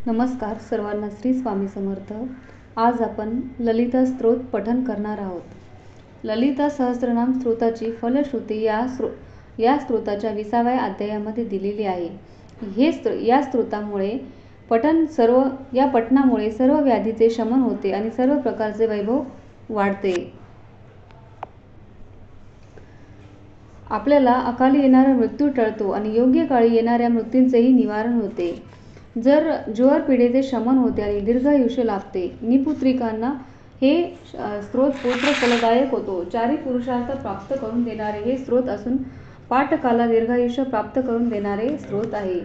नमस्कार सर्वांना, श्री स्वामी समर्थ. आज आपण ललिता स्तोत्र पठन करणार आहोत. ललिता सहस्त्रनाम स्तोत्राची फलश्रुती या स्तोत्राच्या 20व्या अध्यायामध्ये दिलेली आहे. या स्तोत्रामुळे पठणामुळे सर्व व्याधीचे शमन होते आणि सर्व प्रकारचे वैभव वाढते. आपल्याला अकाली येणारा मृत्यू टळतो आणि योग्य काळी येणाऱ्या मृत्यूंचेही निवारण होते. ज्वर पीडेचे शमन होते आणि दीर्घायुष्य लाभते. निपुत्रिकांना हे स्तोत्र पुत्र फलदायक होतो. चारी पुरुषार्थ प्राप्त करून देणारे हे स्तोत्र असून पाठकाला दीर्घायुष्य प्राप्त करून देणारे स्तोत्र आहे.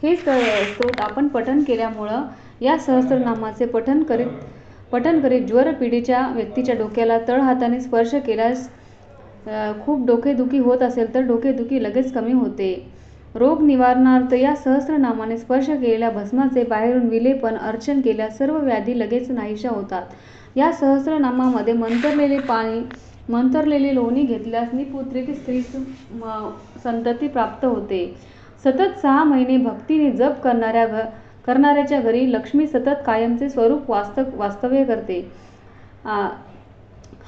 हे स्तोत्र आपण पठन केल्यामुळं या सहस्त्रनामाचे पठन करीत ज्वर पीडेच्या व्यक्तीच्या डोक्याला तळहाताने स्पर्श केल्यास खूप डोकेदुखी होत असेल तर डोकेदुखी लगेच कमी होते. रोग निवारणार्थ या सहस्त्रनामाने स्पर्श केलेल्या भस्माचे बाहेरून विलेपन अर्चन केल्यास सर्व व्याधी लगेच नाहीशा होतात. या सहस्त्रनामामध्ये मंतरलेली लोणी घेतल्यास निपुत्रिक स्त्री संतती प्राप्त होते. सतत 6 महिने भक्तीने जप करणाऱ्याच्या घरी लक्ष्मी सतत कायमचे स्वरूप वास्तव्य करते.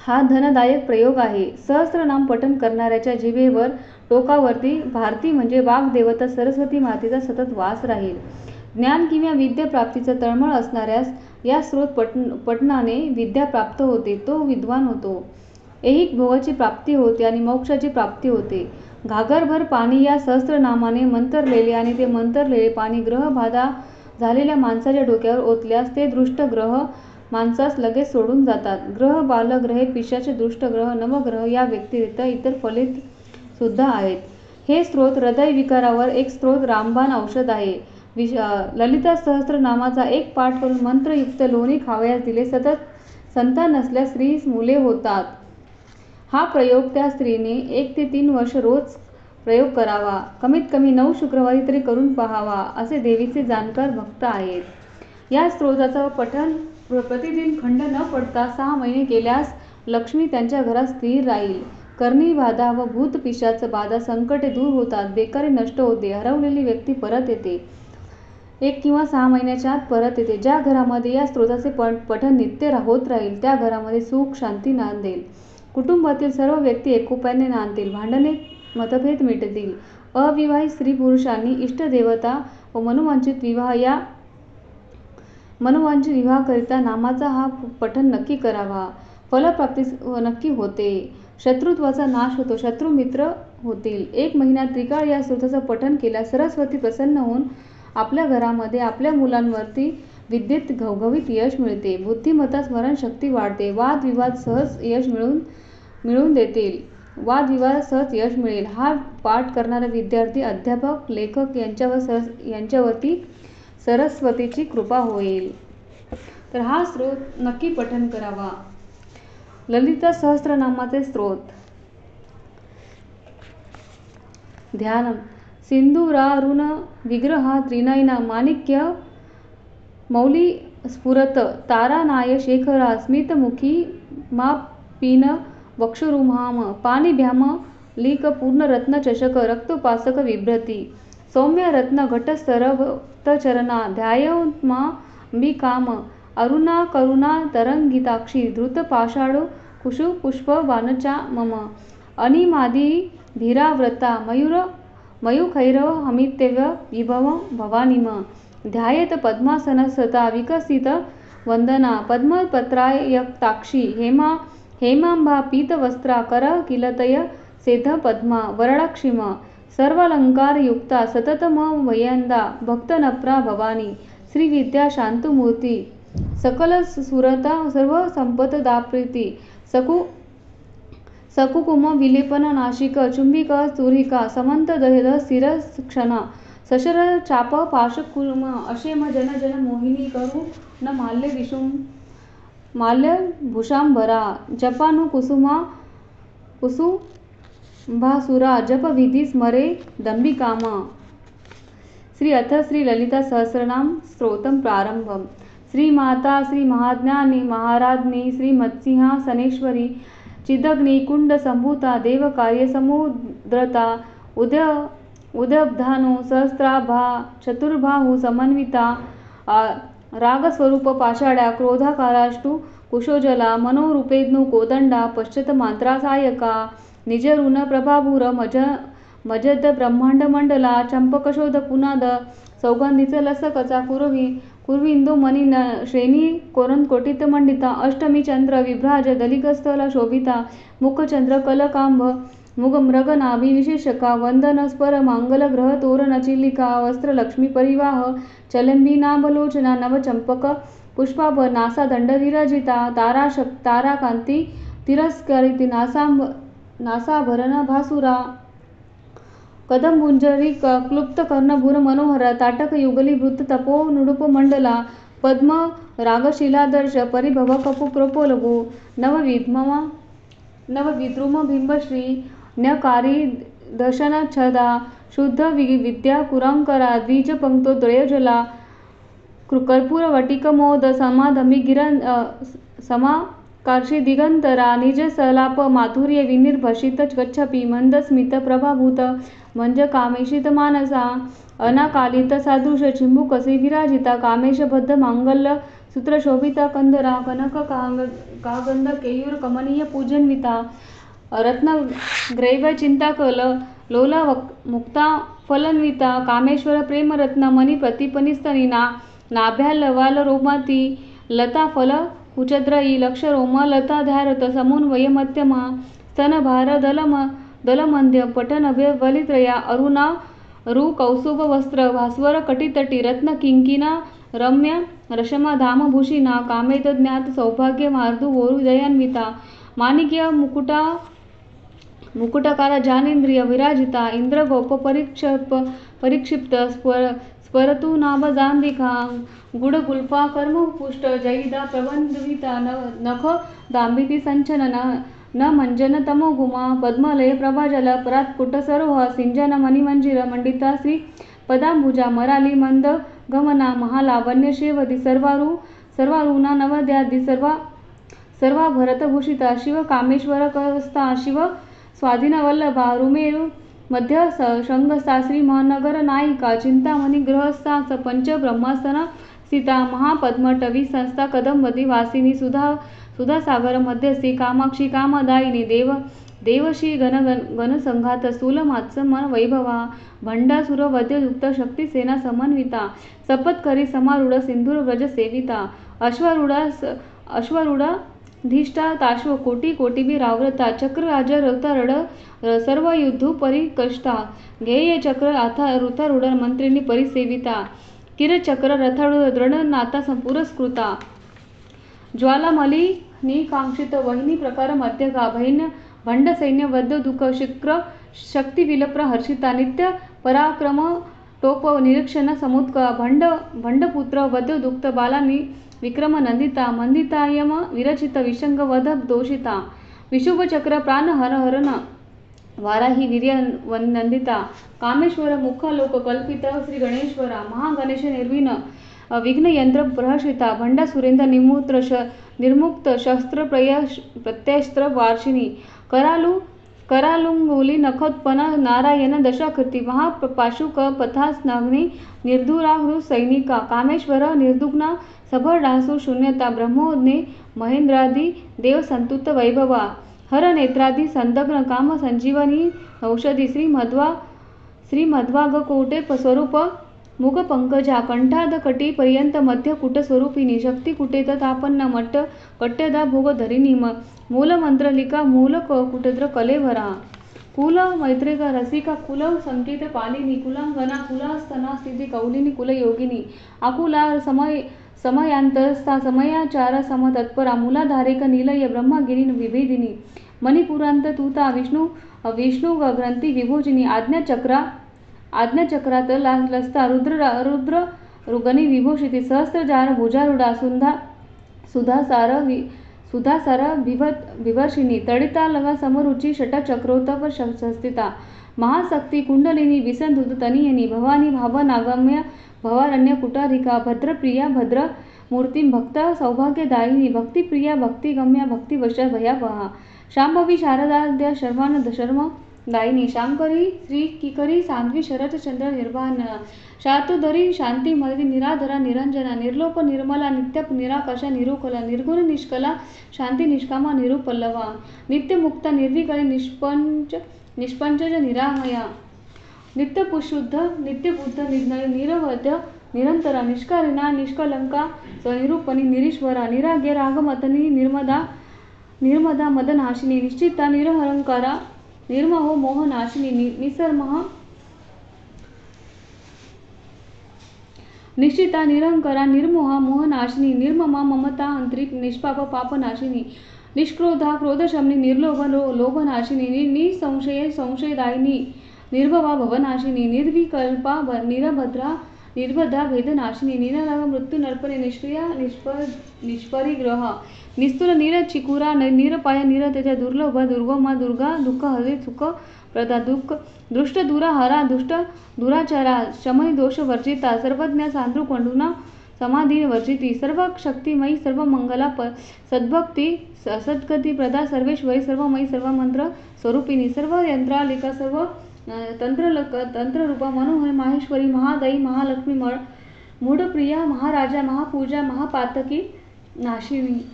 हा धनदायक प्रयोग आहे. सहस्त्रनाम पठन करणाऱ्याच्या जिभेवर टोकावरती भारती म्हणजे वाग्देवता सरस्वती मातेचा सतत वास राहील. ज्ञान किंवा विद्या प्राप्तीचा तळमळ असणाऱ्यास या स्तोत्र पठणाने विद्या प्राप्त होते, तो विद्वान होतो. ऐहिक भोगाची प्राप्ती होते आणि मोक्षाची प्राप्ती होते. घागरभर पाणी या सहस्त्रनामाने मंतरलेले आणि ते मंतरलेले पाणी ग्रहबाधा झालेल्या माणसाच्या डोक्यावर ओतल्यास ते दृष्ट ग्रह माणसास लगेच सोडून जातात. ग्रह, बालग्रहे, पिशाच, दुष्टग्रह, नवग्रह या व्यतिरिक्त इतर फलित सुद्धा आहेत. हे स्तोत्र हृदय विकारावर एक रामबाण औषध आहे. ललिता सहस्त्रनामाचा एक पाठ करून मंत्रयुक्त लोणी खावयास दिले. सतत संतान नसल्यास स्त्रीस मुले होतात. हा प्रयोग त्या स्त्रीने 1 ते 3 वर्ष रोज प्रयोग करावा. कमीत कमी 9 शुक्रवारी तरी करून पाहावा, असे देवीचे जाणकार भक्त आहेत. या स्तोत्राचा पठण प्रतिदिन खंड न पडता 6 महिने केल्यास लक्ष्मी त्यांच्या घरात स्थिर राहील. करणी बाधा व भूत पिशाच बाधा संकटे दूर होतात. बेकारी नष्ट होते. हरवलेली व्यक्ती परत येते. 1 किंवा 6 महिन्याच्या आत परत येते. ज्या घरामध्ये या स्तोत्राचे पठण नित्य होत राहील त्या घरामध्ये सुख शांती नांदेल. कुटुंबातील सर्व व्यक्ती एकोप्याने नांदतील. भांडणे मतभेद मिटतील. अविवाहित स्त्री पुरुषांनी इष्टदेवता व मनोवांछित विवाहाकरिता नामाचा हा पठण नक्की करावा. फलप्राप्ती नक्की होते. शत्रुत्वाचा नाश होतो. शत्रू मित्र होतील. 1 महिना त्रिकाळ या स्तोत्राचं पठण केल्यास सरस्वती प्रसन्न होऊन आपल्या घरामध्ये आपल्या मुलांवरती विद्येत घवघवीत यश मिळते. बुद्धिमत्ता स्मरणशक्ती वाढते. वादविवाद सहज यश मिळवून देतील. वादविवाद सहज यश मिळेल. हा पाठ करणारा विद्यार्थी, अध्यापक, लेखक यांच्यावरती सरस्वतीची कृपा होईल. तर हा स्तोत्र नक्की पठन करावा. ललिता सहस्त्रनामाचे स्तोत्र. ध्यान. सिंधुरारुण विग्रहा त्रिनयना माणिक्य मौली स्फुरत तारानाय शेखरा स्मितमुखी मापीन वक्षुरुहाम पाणिभ्याम लीक पूर्णरत्न चषक रक्तोपासक विभ्रती सौम्य रत्न घटस्तरवतचरणा ध्यायोत्मांबिकाम अरुणा करुणा तरंगिताक्षी धृत पाषाणो कुशु पुष्प वानचा मम अनिमादी धीराव्रता मयूखैरव हमित्यव विभव भवानीम ध्यायेत पद्मासनसता विकसित वंदना पद्मपत्रायताक्षी हेमांबा पीतवस्त्रा करकिलतय सेध पद्मा वरडाक्षिम सर्वालंकारयुक्ता सततमवयंदा भक्तनप्रा भवानी श्रीविद्या शांतमूर्ती सकल सुरता सर्व संपतदाप्रीती सकुकुम विलेपन नाशिक चुंबिक चुरिका समंत दहेद स्थिरक्षणा सशर चाप पाशकुम अशेम जन मोहिनी करू न माल्य भूषांबरा जपानु कुसुंभासुरा जप विधी स्मरे दंबिकाम. श्री ललिता सहस्रनाम स्तोत्रम प्रारंभम. श्रीमाता श्री महाज्ञानी महाराज्ञी श्री मत्सिंहासनेश्वरी चिदग्नि कुंड संभूता देवकार्य समुद्रता उद्यब्धानु सहस्राभा चतुर्बाहु समन्विता रागस्वरूप पाषाढ्या क्रोधाकाराष्टु कुशोजला मनोरूपेज्ञु कोदंडा पश्चात मंत्रासायका निजऋण प्रभाभूर मजद ब्रह्मांड मंडला चंपकशोध पुनाद सौगंधीच लसकचा कुरविंदो मनी श्रेणी कोटित मंडिता अष्टमी चंद्र विभ्राज दलिकस्थला शोभिता मुखचंद्र कलकांभ मुग मृग नाभी विशेषका वंदन स्पर मांगल ग्रह तोरण चिलिका वस्त्र लक्ष्मी परिवाह चलंबी नाभलोचना नवचंपक पुष्पाभ नासा दंड विराजिता तारा कांती तिरस्कारिती नासाभरण भासुरा कदंबुंजरी क्लुप्त कर्णभूर मनोहर ताटक युगली वृत्त तपो नुडुप मंडला पद्म रागशिलादर्श परिभव कपु प्रपोलगो नवविद्रुम बिंबश्री न्यकारी दशन छदा शुद्ध विद्या कुरांकरा द्विज पंक्तो द्वयोजला कर्पूर वटिक मोद समाधमी समाकर्षी दिगंतरा निज सलाप माधुर्य विनिर्भषित गच्छपी मंद स्मित प्रभाभूत मंज कामेशित मानसा अनाकालित सादृश चिंबुकसी विराजिता कामेश बद्ध मांगल्य सूत्र शोभिता कंदरा कनक कागंध केयूर कमनीय पूजन्विता रत्न ग्रैव चिंताकल लोला मुक्ता फलन्विता कामेश्वर प्रेमरत्न मणी प्रतिपनिस्तनी नाभ्या लवाल रोमाती लता फल कुचद्रयी लक्ष रोम लता ध्यारत समन्वय मध्यमा स्तन भार दलमध्य पटन वलित्रया अरुणा रु कौसुभ वस्त्र भास्वर कटितटी रत्न किंकिना रम्य रशमा धाम भूषिना कामेत ज्ञात सौभाग्य मार्दू वोरु दयान्विता माणिक्य मुकुटकार जानेंद्रिय विराजिता इंद्रगोप परिक्षिप्त स्फरतु नाभजांबिका गुडगुल्फा कर्मपुष्ट जयिदा प्रबंधविता नख दांबिती संचलन न मंजन तमोगुमा पद्मलय प्रभाजल परात्कुट सरोह सिंजन मणिमंजिर मंडिता श्री पदांबुजा मराली मंद गमना महालावण्य शेवदी सर्वारुणा नवद्यादी सर्वा भरतभूषिता शिव कामेश्वर कस्ता शिव स्वाधीन वल्लभा रुमेरु मध्य शंगस्था श्री महानगर नायिका चिंतामणी गृहस्थास पंच ब्रह्मासना सीता महापद्मटवी संस्था कदंबती वासिनी सुधासागर मध्यस्थी कामाक्षी कामदायिनी देवशी गणसंघात स्थूल मात्समन वैभवा भंडासुर वद्ययुक्त शक्तिसेना समन्विता सपत्करी समारूढ सिंधूर व्रज सेविता अश्वरूढा ताश्व कोटी रावरता चक्रराज रतारड सर्व युद्धू परिकष्टा गेय चक्र आता ऋतारूढ मंत्रिणी परिसेविता किरचक्र रथारूढ दृढ नाता पुरस्कृता ज्वालामली निकांक्षित वहिनी प्रकार मध्यगा भंड सैन्य वद्य दुःख शिक्र शक्ती विलप्र हर्षिता नित्य पराक्रम टोप निरीक्षण समुत्का भंडपुत्र वद्य दुक्त बालानी विक्रम नंदिता मंदितायम विरचित विशंग वध दोषिता विशुभ चक्र प्राण हरण वाराही वीर्य नंदिता कामेश्वर मुख लोक कल्पित श्री गणेश्वरा महागणेश निर्विण विघ्न यंत्र प्रहर्षिता भंडा सुरेंद्र निर्मुक्त शस्त्र प्रत्यस्त्र वार्षिणी करालुंगोली नखोत्पन्न नारायण दशाकृती महापाशुक पथास्नाग्नी निर्धुरागृ सैनिका कामेश्वर निर्दुग्ना सभरडासु शून्यता ब्रह्मोज्ञे महेंद्रादी देव संतुत वैभवा हर नेत्रादी संदग्न काम संजीवनी औषधी श्री मध्वाग कोटे स्वरूप मुग पंकजा कंठाद कटी पर्यंत मध्य कुट स्वरूपिणी शक्ती कुटेत तापन्न मट्ट कट्यदा भोग धरिणी मूल मंत्रलिका मूल कुटद्र कलेवरा कुल मैत्रिका रसिका कुल संकेत पालिनी कुलांगना कुलास्तना स्थिती कौलिनी कुल योगिनी आकुला समयांतस्था समयाचार समतत्परा मूलाधारिक निलय ब्रह्मगिरी विभेदिनी मणिपुरांत तूता विष्णु ग्रंथी विभोजिनी आज्ञाचक्रात लसता रुद्र रुगणी विभूषिती सहस्त्रजार भुजारूढा सुधासार विवर्षिणी तडितालगा समरुची षटचक्रोत्तप संस्थिता महाशक्ती कुंडलिनी विसंधुत तनियनी भवानी भावनागम्य भवारण्य कुटारिका भद्रप्रिया भद्र मूर्ती भक्त सौभाग्यदायिनी भक्तिप्रिया भक्तिगम्या भक्तिवश भयावहा शांभवी शारदाद्या शर्वानंद शर्म दायिनी शांकरी श्री किकरी साध्वी शरद चंद्र निर्वाण शातोदरी शांती मदती निराधरा निरंजना निर्लोप निर्मला नित्य निराकर्षा निरुकला निर्गुण निष्कला शांती निष्कामा निरुपल्लवा नित्यमुक्ता निर्विकारी निष्पंच निरामया नित्यपुशुद्ध नित्यबुद्ध निरवध्य निरंतरा निष्कारिणा निष्कलंका स्वनिरूपणी निरीश्वरा निराग्य रागमतनी निर्मदा मदनाशिनी निश्चिता निरहंकारा निर्महो मोहनाशिनी निसर्मः निश्चिता निरंकरा निर्मोहा मोहनाशिनी निर्ममा ममता अंतरिक निष्पाप पापनाशिनी निष्क्रोधा क्रोधशमनी निर्लोभ लोभनाशिनी निसंशय संशयदायिनी निर्भवा भवनाशिनी निर्विकल्पा निरभद्रा निर्बधा भेदनाशिनी निरलभ मृत्यू नर्पणे निष्क्रिया निष्परिग्रह निस्तुल निरचिकुरा निरपाय निरतेज दुर्लभ दुर्गमा दुर्गा दुःख हरे सुख प्रदा दुःख दृष्ट दुराहरा दुष्ट दुराचारा शमय दोष वर्जिता सर्वज्ञ सांद्रू पंडुना समाधी वर्जिती सर्व शक्तिमयी सर्व मंगला सद्भक्ती सद्गती प्रदा सर्वेश्वरी सर्वमयी सर्व मंत्र स्वरूपिणी सर्व यंत्रालिका सर्व तंत्ररूपा मनोहर माहेश्वरी महादयी महालक्ष्मी मूढप्रिया महाराजा महापूजा महापातकी नाशिनी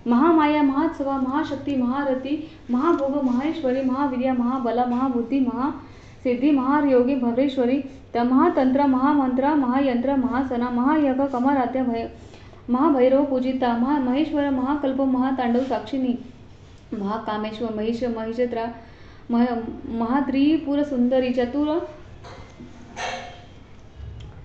महामाया महात्सवा महाशक्ती महारथी महाभोग माहेश्वरी महावीर्या महाबला महाबुद्धी महासिद्धी महायोगी भवेश्वरी महातंत्र महामंत्र महायंत्र महासना महायज्ञ कमरात्या महाभैरव पूजिता महेश्वर महाकल्प महातांडव साक्षिणी महाकामेश्वर महेशत्रा महात्रिपुर सुंदरी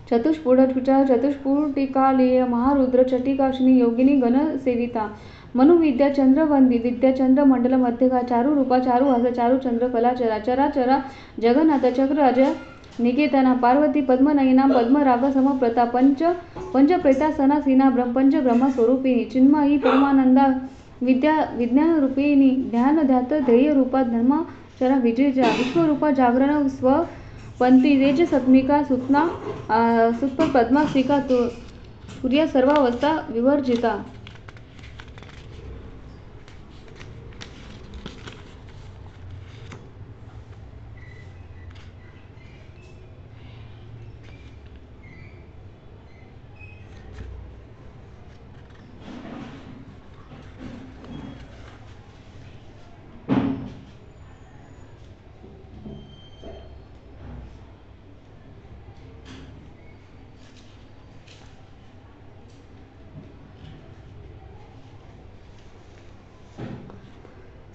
चतुष्पुटिकालेय महारुद्र चटिकाशिनी योगिनी गण सेविता मनुविद्या चंद्रवंदी विद्या चंद्र मंडल मध्यगा चारु रूपा चारु हस चारु चंद्र कला चरा जगन्नाथ चक्रराज निकेतना पार्वती पद्मनयना पद्मराग समप्रता पंचप्रेतासना सीना पंच ब्रह्म स्वरूपिणी चिन्मयी परमानंदा विज्ञान रूपिणी ध्यान ध्यात ध्येय रूपा धर्माचरा विजयजा विश्वरूपा जागरण स्वपंती तेज सत्मिका सुतना सुत्प पद्मा स्विका सूर्या सर्वावस्था विवर्जिता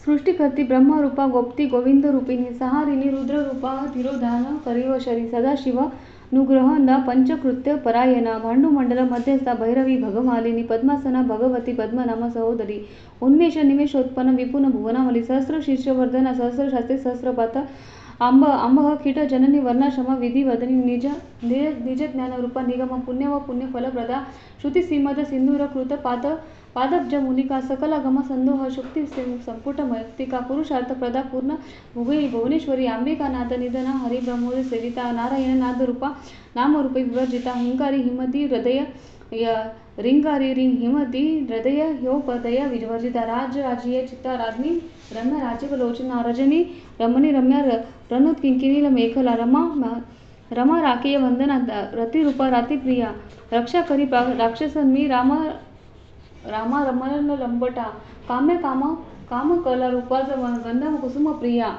सृष्टिकर्ती ब्रह्मरूपा गोप्ती गोविंद रूपिणी सहारिणी रुद्ररूपा तिरोधान करिवशरी सदाशिव नुग्रहंदा पंचकृत्य परायणा भांडुमंडल मध्यस्था भैरवी भगमालिनी पद्मासना भगवती पद्मनाम सहोदरी उन्मेष निमेषोत्पन्न विपुन भुवनावली सहस्र शीर्षवर्धना सहस्र शास्त्री सहस्रपात आंबह कीट जननी वर्णाश्रम विधिवदनी निज ज्ञान रूपा निगम पुण्य व पुण्य फलप्रदा श्रुती श्रीमद सिंधूर कृत पादब्ज मूलिका सकलागम संदोह शुक्ती संपुट मयक्तिका पुरुषार्थ प्रदा पूर्ण भुवनेश्वरी अंबिका नाथ निधना हरि ब्रह्मोदय सेविता नारायण नाद रूपा नामरूपे विवर्जिता हुंकारी हिमती हृदय रिंगारी हिमती हृदय ह्योपदय विवर्जिता राजराजीय चित्ता राज्ञी रम्य राजीव लोचना रजनी रमणी रम्या रणुत किंकिनी मेखला रमा राकेय वंदना रतिरूपा रातिप्रिया रक्षा करी राक्षसन्मी रामा रमण लंबटा काम्य काम कला रूपाज गंधम कुसुम प्रिया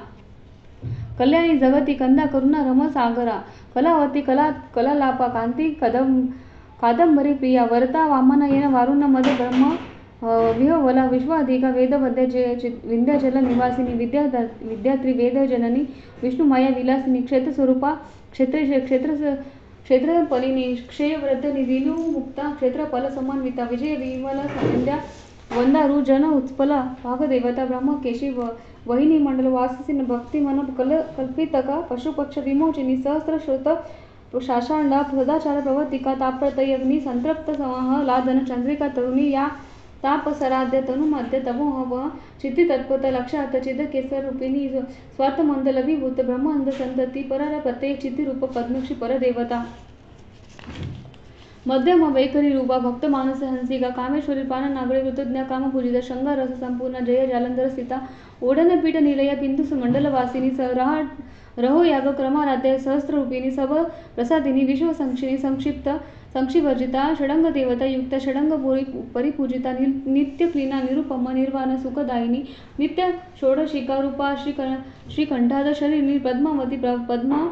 कल्याणी जगती कंदा करुणा रम सागरा कलावती कलालापा कांती कादंबरी प्रिया वरता वामनयन वारुण मद ब्रह्म विहवला विश्वाधिका वेदवद्य विंध्याचल निवासिनी विद्यात्री वेद जननी विष्णुमाया विलासिनी क्षेत्रस्वरूपा क्षेत्रफलिनी क्षयवृद्धनी विनु मुक्ता क्षेत्रफल समन्विता विजय विमला संध्या वंदारू जन उत्पला भागदेवता ब्रह्म केशी वहिनी मंडल वासिनी भक्ती मन कल्पितका पशुपक्ष विमोचिनी सहस्र श्रुत शाषांडा सदाचार प्रवर्तिका ताप्रतयग्नि संतृप्त समाह लादन चंद्रिका तरुणी या तापसराध्य तनुमध्य तमोहव चित्ती तत्पत लक्षार्थ चिद केसर रूपिणी स्वार्थ मंदल विभूत ब्रह्मांड संतती परार प्रत्यय चित्ती रूप पद्मक्षी परदेवता मध्यम वैखरी रूपा भक्त मानस हंसिका कामेश्वरी प्राण नागरे कृतज्ञ कामपूजिता शंगा रस संपूर्ण जय जालंधर सीता ओढन पीठ निलय बिंदु मंडल वासिनी रहो याग क्रमाराध्य सहस्ररूपिणी सब प्रसादिनी विश्व संक्षिप्त संक्षिवर्जिता षडंग देवता युक्त षडंग परिपूजिता नित्य क्लीना निरुपम निर्वाण सुखदायिनी नित्य षोडशिका रूपा श्रीकंठाद शरीरी पद्मावती पद्मा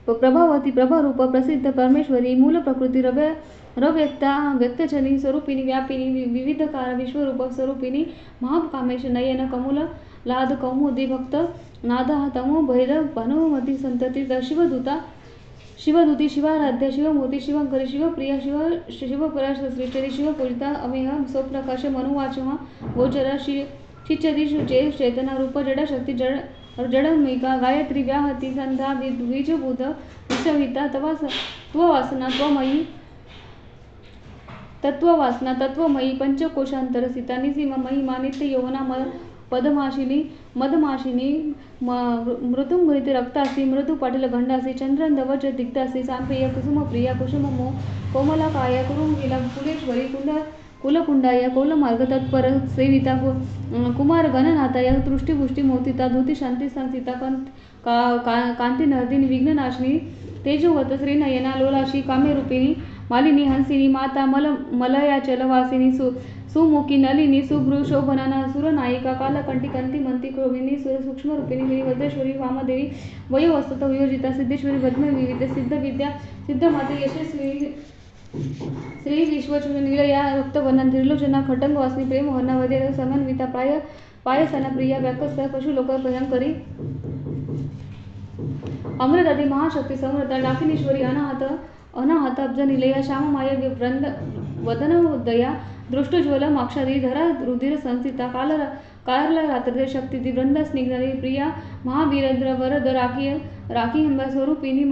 प्रभावती प्रभारूप प्रसिद्ध परमेश्वरी मूल प्रकृती रव्यक्ता व्यक्तचनी स्वरूपिणी व्यापिनी विविधकार विश्वरूप स्वरूपिणी महाकामेश नयन कमुल लाद कौमुदी भक्त नादा तमो भैद भानुमती संतती शिवदूती शिवाराध्य शिवमूर्ती शिवंकरी शिवप्रिया शिवपरा श्रीचरी शिवपूजिता अमेह स्वप्रकाश मनुवाचमा गोचरा शिचरी जय चैतना रूप जड शक्ती जडमिका गायत्री व्याहती संधा बीजभूत विषविता तत्ववासना तत्वमयी पंचकोशांतर सीता निसीम महिमा नित्य यौवना मदमाशिनी मृदुंगरित रक्तासी मृदु पाटील घंडासी चंद्रन धवज दिग्धासी सांपेय कुसुमप्रिया कुसुममो कोमलाकाया कुरुंगिला कुलेश्वरी कुलकुंडाया कौलमार्ग तत्पर सेविता कुमार गणनाथाया तृष्टिपुष्टी मोतिता धुती शांती संसिता कांती नर्दिनी विघ्ननाशिनी तेजोवत श्रीनयना लोलाशी काम्यरूपिणी मालिनी हंसिनी माता मलयाचल वासिनी सुमुखी नलिनी सुभ्रू शोभना सुरनायिका कालकंठी कंतिमंती क्रोविनी सूक्ष्मरूपिणी वज्रेश्वरी वामदेवी वयोवस्तुत वियोजिता सिद्धेश्वरी पद्मविविध सिद्धविद्या सिद्धमाता यशस्वी श्री विश्वचूर निलया रक्तवर्णन त्रिलोचना खटंग वासनी प्रेमवर्णा वैद्य समन्विता पायसना प्रिया व्याकस्थ पशुलोक भयंकरी अमृतादी महाशक्ती समृता डाकिनीश्वरी अनाहत अब्ज निलया श्याममाया वदनोदया दृष्टज्वल माक्षादी धरा रुधिर संस्थिता काल रात्र शक्ती वृंद स्निग्धरी प्रिया महावीरेंद्र वरद राखी हंबा स्वरूपिणी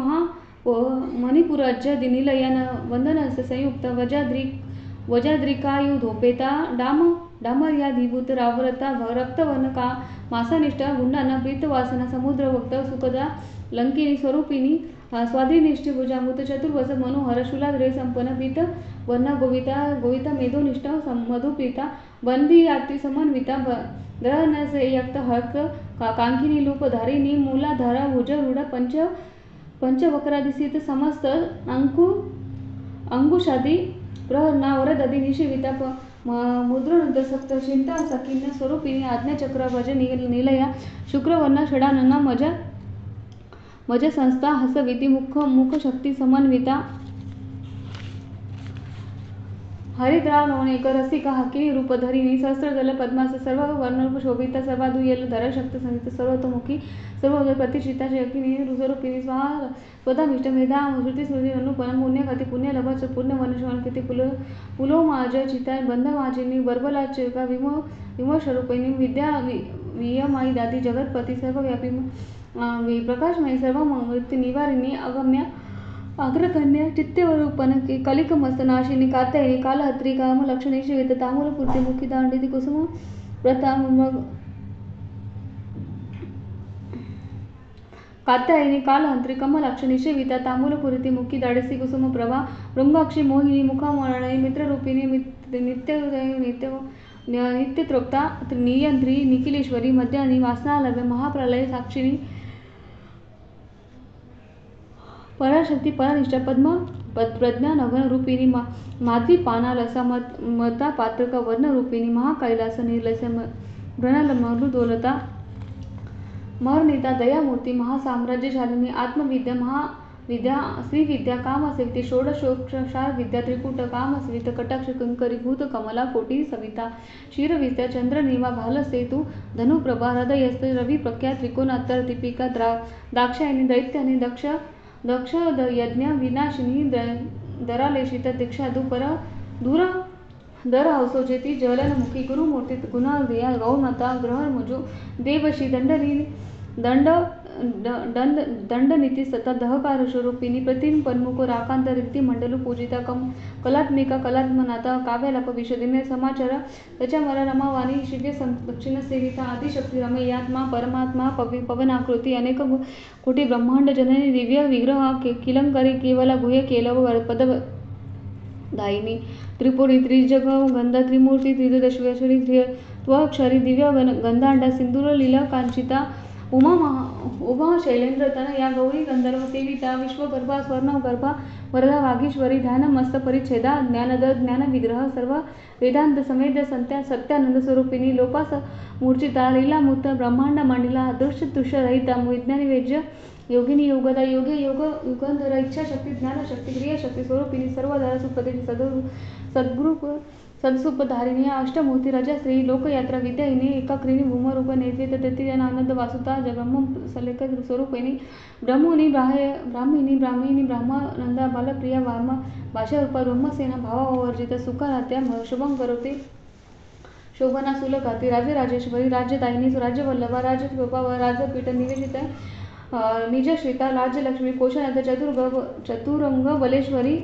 मणिपुराज्य निलयन वंदन संयुक्त वजाद्रिकायुधोपेता डामर्याधिभूत रावरता रक्तवर्ण का मासानिष्ठा गुंडाना प्रीतवासना समुद्र वक्त सुखदा लंकिनी स्वरूपिणी स्वाधीनिष्ठ भुजामृत चतुर्वस मनोहर शूलाद्रय संपन्न पीत वर्ण गोविता मेधोनिष्ठ मधुप्रीता बंदी यात्री समन्विता ग्रहणसयुक्त हर्क कांकिनी लूपधारिणी मूलाधारा भुजरूढ पंचवक्रादिसित समस्त अंकुशादी प्रहरणा वरदधी निषेविता मुद्रणुद्ध सप्त चिंता सखिन्य स्वरूपिणी आज्ञाचक्र भज निलया शुक्रवर्ण षडानना मज संस्था हसविती मुख शक्ती समन्विता हरिद्रा नवनेक रसिका हकिनी रूपधरिणी सहस्रदल पद्मास सर्व वर्णरूप शोभिता सर्वाधुयल धरा शक्त संहित सर्वतोमुखी सर्वोदय प्रतिष्ठिता शकिनी स्वरूपिणी स्वधामिष्ट मेधा श्रुती स्मृती अनुपन पुण्यकती पुण्यलभ पूर्ण वनशवनकती पुलोमाज चिता बंधमाजिनी बर्बलाचिका विमोशरूपिणी विद्या वियमाई दादी जगतपती सर्वव्यापी प्रकाशमयी सर्व मृत्यू निवारिणी अगम्य अग्रगण्य चित्तवरूपन कलिकमस्तनाशिनी कात्यायनी कालहत्री कामलक्षणी शिवेत ताम्रपूर्ती मुखी दांडिती कुसुम प्रथा कात्यायनी कालहंत्री कमलाक्षणी शिविता ताम्रपूर्ती मुखी दाडसी कुसुम प्रभा भृंगाक्षी मोहिनी मुखामणी मित्ररूपिणी नित्यत्रोक्ता नियंत्री निखिलेश्वरी मध्यानी वासनालभ्य महाप्रलय साक्षिणी पराशक्ती परानिष्ठा प्रज्ञा नगन रूपिणी माधवी पानालसा मता पात्रका वर्ण रूपिणी महाकैलास निर्लस भ्रणाल मरुदोलता महर्निता दयामूर्ती महासाम्राज्यशालिनी आत्मविद्या महाविद्या श्रीविद्या कामसेविती षोडशोपचार विद्या त्रिकूट कामसवित कटाक्ष कंकरी भूत कमला कोटी सविता क्षीरविद्या चंद्रनिमा भालसेतु धनुप्रभा हृदयस्थ रवि प्रख्यात त्रिकोणात्तर दीपिका दाक्षायणी दैत्यानी दक्ष यज्ञ विनाशिनी दरालेशित दीक्षादू दूर दर हौसोजेती ज्वलनमुखी गुरुमूर्ती गुणार्दया गौमता ग्रहणमुजु देवशी दंड दंडनीती सता दहकार स्वरूपिणी प्रतिम पन्मुख राकांत रीती मंडलू पूजिता कलात्मिका कलात्मनाथा काव्यालाप विशदिने समाचार त्याच्यामरा रमावाणी शिव्य दक्षिण सेविता आदिशक्ती रमयात्मा परमात्मा पवनाकृती अनेक कोटी ब्रह्मांड जननी दिव्य विग्रह किलंकरी केवला गुह्य केलव पद दायिनी त्रिपुरी त्रिजग गंधा त्रिमूर्ती त्रिदशवेश्वरी त्वक्षरी दिव्य गंधांडा सिंदूर लीला कांचिता उमा शैलेंद्र तन या गौरी गंधर्व सेविता विश्वगर्भा स्वर्णगर्भा वरदा वागीश्वरी ध्यान मस्त परिच्छेदा ज्ञानद ज्ञान विग्रह सर्व वेदांत समेत सत्यानंद स्वरूपिणी लोपास मूर्छिता लीलामूर्त ब्रह्मांड मंडिला अदृश्य दृश्य रहिता विज्ञानी वेद्य योगिनी योगदा योगे योग युगंधर इच्छाशक्ती ज्ञानशक्ती क्रियाशक्ती स्वरूपिणी सर्वधारा सुप्रतिष्ठी सद्गुरु सदसुपधारिणी अष्टमूर्ती राजश्री लोकयात्रा विद्यायिनी एकाक्रिणी भूमरूप नेत्रित तृतीयन आनंद वासुता ब्रह्म सलेख स्वरूपिणी ब्रह्मोनी ब्राह्मिणी ब्रह्मानंदा बालप्रिया वाम भाषारूपा ब्रह्मसेना भावावर्जित सुखारात्या शुभं करोति शोभना सुलगाती राजराजेश्वरी राज्यदायिनी राज्यवल्लभा राजकृपा राजपीठ निवेदित निजश्रिता राज्यलक्ष्मी कोशनाथ चतुरंग बलेश्वरी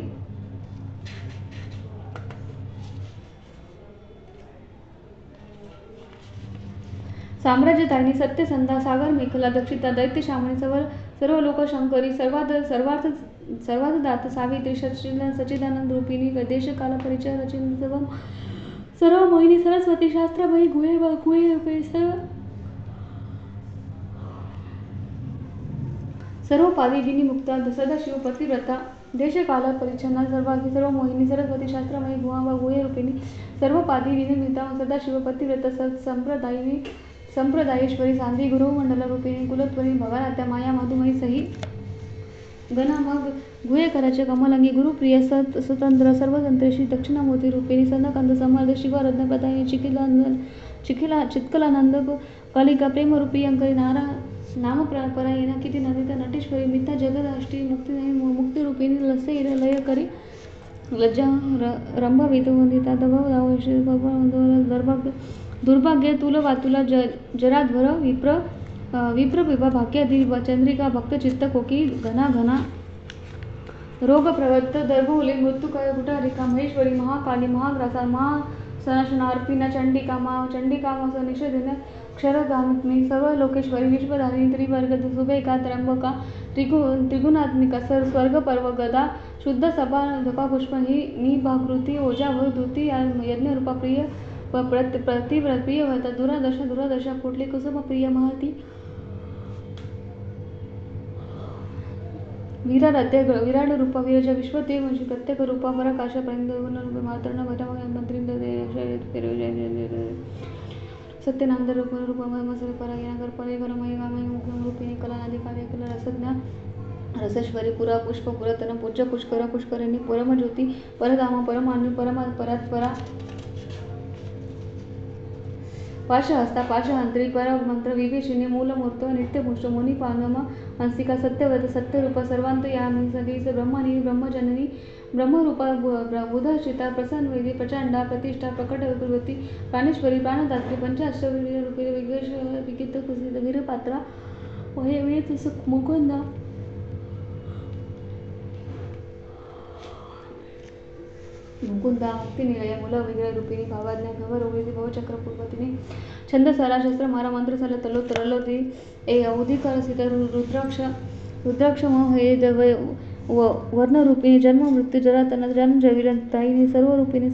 साम्राज्यतारिणी सत्यसंधा सागर मेखला दक्षिता दैत्य शामणी सर्व लोक शंकरी सर्वार्थ सावित्री सच्चिदानंद रूपिणी देश काल परिचय रचित सर्व मोहिनी सरस्वती शास्त्रमयी गुहे सर्व पादी विनिमुक्ता सदाशिव पतिव्रता देश काल परिच्छन्ना सर्व मोहिनी सरस्वती शास्त्रमयी गुहे रूपिणी सर्व पादी विनिमुक्ता सदाशिव पतिव्रता संप्रदायेश्वरी सांधी गुरुमंडल रूपिणी कुलत्वरी भवानात्या माया मधुमयी सही गणामग गुहेकराचे कमलांगी गुरुप्रिय स्वतंत्र सर्वतंत्रेशी दक्षिणामूर्ती रूपिणी संदकांत समर्थ शिवरत्न प्रदायिनी चित्कलानंद कालिका प्रेमरूपी अंकरी नाम परायणा किती नंदिता नटेश्वरी मिथ्या जगदाष्टी मुक्तिरूपिणी लसैर लयकरी लज्जा रंभावित वंदिता दुर्भाग्य तुला जराध्वर विप्र विभा भाग्याधी चंद्रिका भक्त चित्त कोकी घना रोग प्रवृत्त दर्भोली मृत्युकय कुटारिका महेश्वरी महाकाली महाग्रासा महासनाशना अर्पिना चंडिका निषेधिन क्षरगामिनी सर्व लोकेश्वरी विश्वधारिणी त्रिवर्ग सुबेका त्र्यंबका त्रिगुणात्मिका स्वर्ग पर्व गदा शुद्ध सभा धपापुष्प ही निभाकृती ओजाभर धृती यज्ञरूपा प्रिय प्रिय होता दुरादशा पोटले कुसुम प्रिय महती विराट रूपा वीरज विश्वदेव वंशी प्रत्येक रूपा पराकाश परिंद मातर्ण मंत्री सत्यनांद रूप मसरे परायणकर परेघरमय गामय मुखम रूपिणी कलानादी काव्य कला रसज्ञा रसेश्वरी पुरा पुष्प पुरातन पूज्य पुष्करिणी परमज्योती परधाम परमान्यू परात्परा पाशहस्ता पाशहंत्री परमंत्र विभीषिणी मूलमूर्त नित्यपुष्ट मुनिपानम हंसिका सत्यव्रत सत्यरूप सर्वांतयामी सदीस ब्रह्मणी ब्रह्मजननी ब्रह्मरूपा बुधाश्रिता प्रसन्नवेदी प्रचंडा प्रतिष्ठा प्रकट प्रवृत्ती प्राणेश्वरी प्राणदात्री पंचाष्टवी रूपी विगित कुसित वीरपात्रा वयवेत सुख मुकुंदा मुकुंदा मुक्तिनिलय मुल विग्रह रूपिणी भावाज्ञा भवरोगिणी भवचक्र पूर्वतिनी छंद सरा शस्त्र मारा मंत्र सल तलो तरलोती ए अवधिकर सीता रुद्राक्ष हे वर्ण रूपिणी जन्म मृत्यू जरातना जन्म जविरंतायिनी सर्व रूपिणी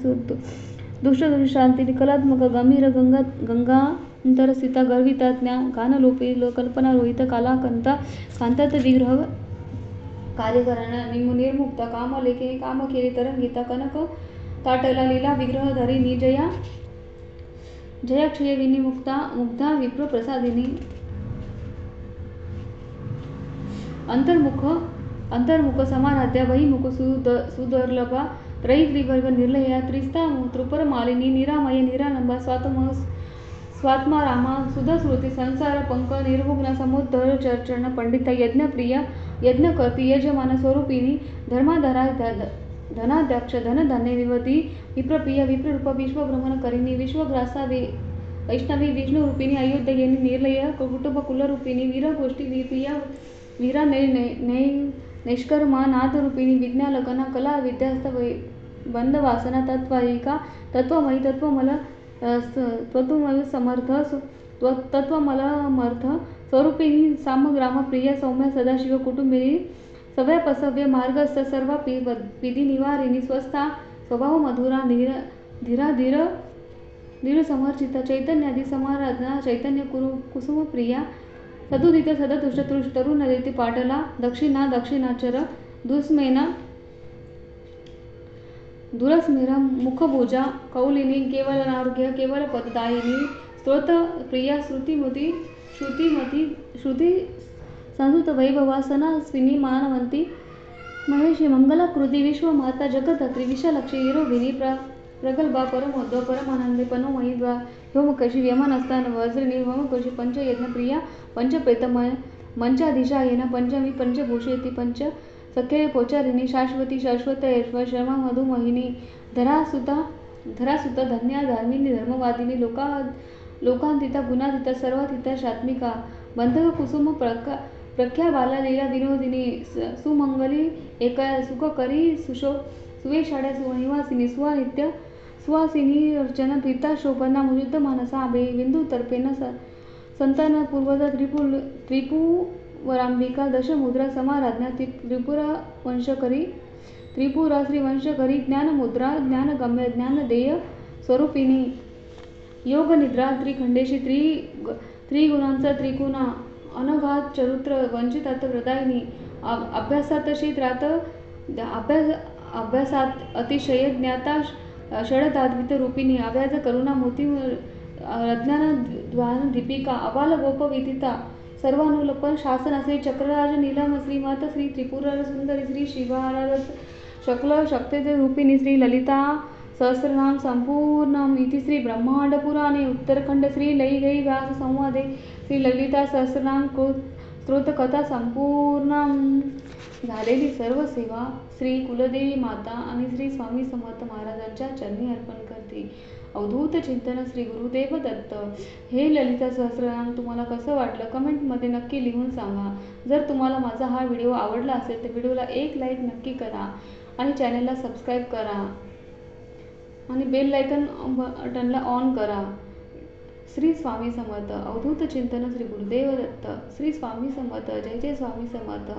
दुष्ट शांतिनी कलात्मक गंभीर गंगांतर सीता गर्विता ज्ञा गानलोपी कल्पना रोहित कालाकंता कांतात विग्रह कार्यकरण निर्मुक्ता कामलेखिनी कामकेली तरंगिता कनक ताटला लीला विग्रहधारी निजया जयाक्षय विनिमुक्ता मुग्धा विप्र प्रसादिनी अंतर्मुख समाराध्या बहिमुख सुदर्लभा त्रैत्रिवर्ग निर्लया त्रिस्ता त्रुपर मालिनी निरामय निरालंबा स्वात्मा रामा सुधस्मृती संसार पंक निर्मुग्न समुद्धर चरण पंडिता यज्ञप्रिय यज्ञकर्ती यजमान स्वरूपिणी धर्माधरा धनाध्यक्ष धनधान्य विवती विप्रप्रिय विप्ररूप विश्वभ्रमण करिणी विश्वग्रासा वैष्णवी विष्णुरूपिणी अयोध्ययिनी निर्लय कुटुंबकुलरूपिणी वीरगोष्ठी प्रिया वीरा नैष्कर्मा नादरूपिणी विज्ञालकना कला विद्यास्थ बंधवासना तत्वायिका तत्वमयी तत्वमल तत्वमय समर्थ तत्वमलमर्थ स्वरूपिणी सामग्राम प्रिया सौम्य सदाशिव कुटुंबिनी सव्य पसव्य मार्गस्थ सर्व विधी निवारिणी स्वस्था स्वभाव मधुरा धीरा धीर समर्चिता चैतन्यादी समाराधना चैतन्य कुसुम प्रिया सदुदित सदतुष्ट तरुणदिती पाटला दक्षिणाचर दुस्मेना दुरस्मेरा मुखभुजा कौलिनी केवलनार्घ्य केवल पददायिनी स्तोत्र प्रिया श्रुतिमती श्रुती संस्कृत वैभवा सनास्विनी मानवंती महेशी मंगलाकृती विश्वमाता जगद्धत्री विशालक्षी विरोभिनी प्रगल्भा परमोद्भव परमानंदे पनोमयी व्योमकशी व्यमानस्तान वज्रिणी व्योमकशी पंचयज्ञ प्रिया पंचप्रेत मंचाधीशायेन पंचमी पंचभूषेती पंच सखे पोचारिणी शाश्वती शाश्वत ऐश्वर शर्मा मधुमहिनी धरासुता धन्या धार्मिनी धर्मवादिनी लोकांतिता गुणातीता सर्वातीता शात्मिका बंधक कुसुम प्रख्या बाला लीला विनोदिनी सुमंगली एक सुखकरी सुवेशाड्या सुनिवासिनी स्वनित्य सुवासिनी अर्चना प्रीता शोभना मुयुद्ध मानसा आबे बिंदू तर्पेन संतान पूर्वदा त्रिपुरांबिका दशमुद्रा समाराधना त्रिपुरा वंशकरी त्रिपुरा श्रीवंशकरी ज्ञानमुद्रा ज्ञानगम्य ज्ञानदेय स्वरूपिणी योग निद्रा त्रिखंडेशी त्रिगुणांचा त्रिगुणा अनघात चरित्र वंचितात प्रदायिनी अभ्यासात अतिशय ज्ञाता षडधाद्वित रूपिणी अव्याज करुणा मोती अज्ञान दीपिका अबाल गोप विदिता सर्वानुलपन शासन श्री चक्रराज नीलम श्रीमाता श्री त्रिपुरा सुंदरी श्री शिवारस शकल शक्ते रूपिणी श्री ललिता सहस्रनाम संपूर्णम इति श्री ब्रह्मांड पुराणे उत्तरखंड श्री लई व्यास संवादे श्री ललिता सहस्रनाम स्तोत्रकथा संपूर्ण झालेली सर्व सेवा श्री कुलदेवी माता आणि श्री स्वामी समर्थ महाराजांच्या चरणी अर्पण करते. अवधूत चिंतन श्री गुरुदेव दत्त. हे ललिता सहस्रनाम तुम्हाला कसं वाटलं कमेंटमध्ये नक्की लिहून सांगा. जर तुम्हाला माझा हा व्हिडिओ आवडला असेल तर व्हिडिओला एक लाईक नक्की करा आणि चॅनलला सबस्क्राईब करा आणि बेल आयकॉन बटनला ऑन करा. श्री स्वामी समर्थ. अवधूत चिंतन श्री गुरुदेव दत्त. श्री स्वामी समर्थ. जय जय स्वामी समर्थ.